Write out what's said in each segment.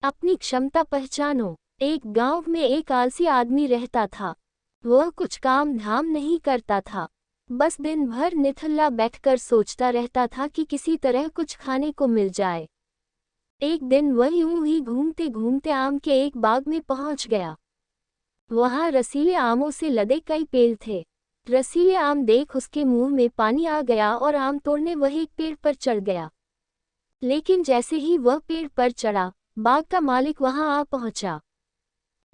अपनी क्षमता पहचानो। एक गांव में एक आलसी आदमी रहता था। वह कुछ काम धाम नहीं करता था, बस दिन भर निठल्ला बैठकर सोचता रहता था कि किसी तरह कुछ खाने को मिल जाए। एक दिन वह यूं ही घूमते घूमते आम के एक बाग में पहुंच गया। वहां रसीले आमों से लदे कई पेड़ थे। रसीले आम देख उसके मुंह में पानी आ गया और आम तोड़ने वह एक पेड़ पर चढ़ गया। लेकिन जैसे ही वह पेड़ पर चढ़ा, बाग का मालिक वहां आ पहुंचा।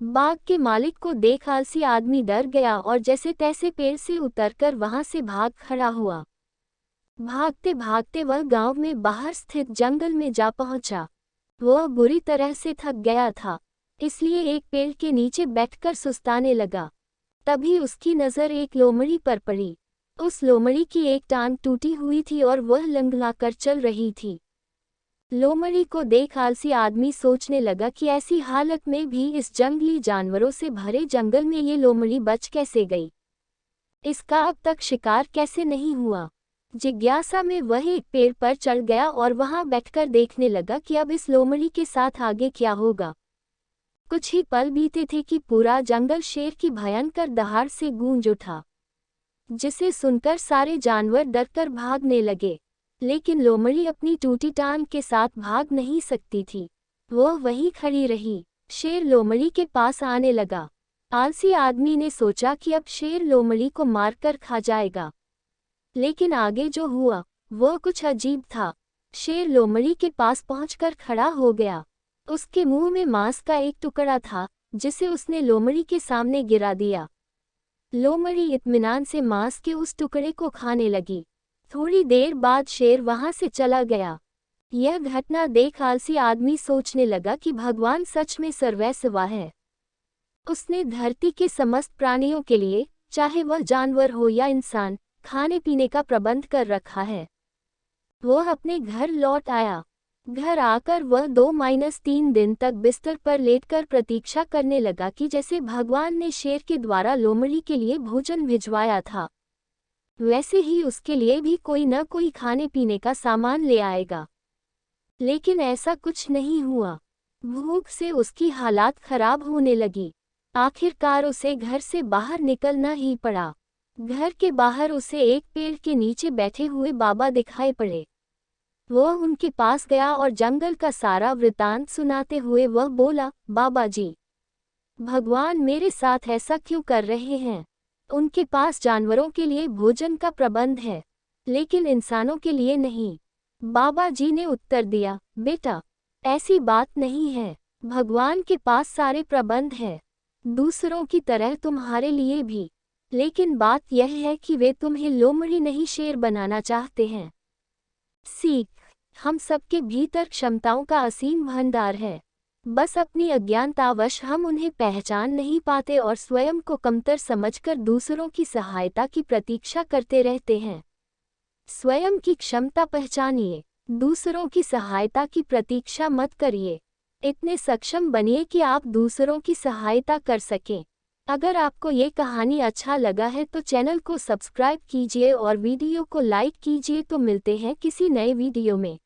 बाग के मालिक को देख आलसी आदमी डर गया और जैसे तैसे पेड़ से उतरकर वहां से भाग खड़ा हुआ। भागते भागते वह गांव में बाहर स्थित जंगल में जा पहुंचा। वह बुरी तरह से थक गया था, इसलिए एक पेड़ के नीचे बैठकर सुस्ताने लगा। तभी उसकी नज़र एक लोमड़ी पर पड़ी। उस लोमड़ी की एक टांग टूटी हुई थी और वह लंगड़ाकर चल रही थी। लोमड़ी को देख आलसी आदमी सोचने लगा कि ऐसी हालत में भी इस जंगली जानवरों से भरे जंगल में ये लोमड़ी बच कैसे गई, इसका अब तक शिकार कैसे नहीं हुआ। जिज्ञासा में वह एक पेड़ पर चढ़ गया और वहां बैठकर देखने लगा कि अब इस लोमड़ी के साथ आगे क्या होगा। कुछ ही पल बीते थे कि पूरा जंगल शेर की भयंकर दहाड़ से गूंज उठा, जिसे सुनकर सारे जानवर डरकर भागने लगे। लेकिन लोमड़ी अपनी टूटी टांग के साथ भाग नहीं सकती थी। वह वहीं खड़ी रही। शेर लोमड़ी के पास आने लगा। आलसी आदमी ने सोचा कि अब शेर लोमड़ी को मारकर खा जाएगा, लेकिन आगे जो हुआ वह कुछ अजीब था। शेर लोमड़ी के पास पहुंचकर खड़ा हो गया। उसके मुंह में मांस का एक टुकड़ा था, जिसे उसने लोमड़ी के सामने गिरा दिया। लोमड़ी इत्मीनान से मांस के उस टुकड़े को खाने लगी। थोड़ी देर बाद शेर वहां से चला गया। यह घटना देख आलसी आदमी सोचने लगा कि भगवान सच में सर्वैसवा है। उसने धरती के समस्त प्राणियों के लिए, चाहे वह जानवर हो या इंसान, खाने पीने का प्रबंध कर रखा है। वह अपने घर लौट आया। घर आकर वह 2-3 दिन तक बिस्तर पर लेटकर प्रतीक्षा करने लगा कि जैसे भगवान ने शेर के द्वारा लोमड़ी के लिए भोजन भिजवाया था, वैसे ही उसके लिए भी कोई न कोई खाने पीने का सामान ले आएगा। लेकिन ऐसा कुछ नहीं हुआ। भूख से उसकी हालात खराब होने लगी। आखिरकार उसे घर से बाहर निकलना ही पड़ा। घर के बाहर उसे एक पेड़ के नीचे बैठे हुए बाबा दिखाई पड़े। वह उनके पास गया और जंगल का सारा वृतांत सुनाते हुए वह बोला, बाबा जी, भगवान मेरे साथ ऐसा क्यों कर रहे हैं? उनके पास जानवरों के लिए भोजन का प्रबंध है, लेकिन इंसानों के लिए नहीं। बाबा जी ने उत्तर दिया, बेटा, ऐसी बात नहीं है। भगवान के पास सारे प्रबंध है, दूसरों की तरह तुम्हारे लिए भी। लेकिन बात यह है कि वे तुम्हें लोमड़ी नहीं शेर बनाना चाहते हैं। सीख, हम सबके भीतर क्षमताओं का असीम भंडार है, बस अपनी अज्ञानतावश हम उन्हें पहचान नहीं पाते और स्वयं को कमतर समझकर दूसरों की सहायता की प्रतीक्षा करते रहते हैं। स्वयं की क्षमता पहचानिए, दूसरों की सहायता की प्रतीक्षा मत करिए। इतने सक्षम बनिए कि आप दूसरों की सहायता कर सकें। अगर आपको ये कहानी अच्छा लगा है तो चैनल को सब्सक्राइब कीजिए और वीडियो को लाइक कीजिए। तो मिलते हैं किसी नए वीडियो में।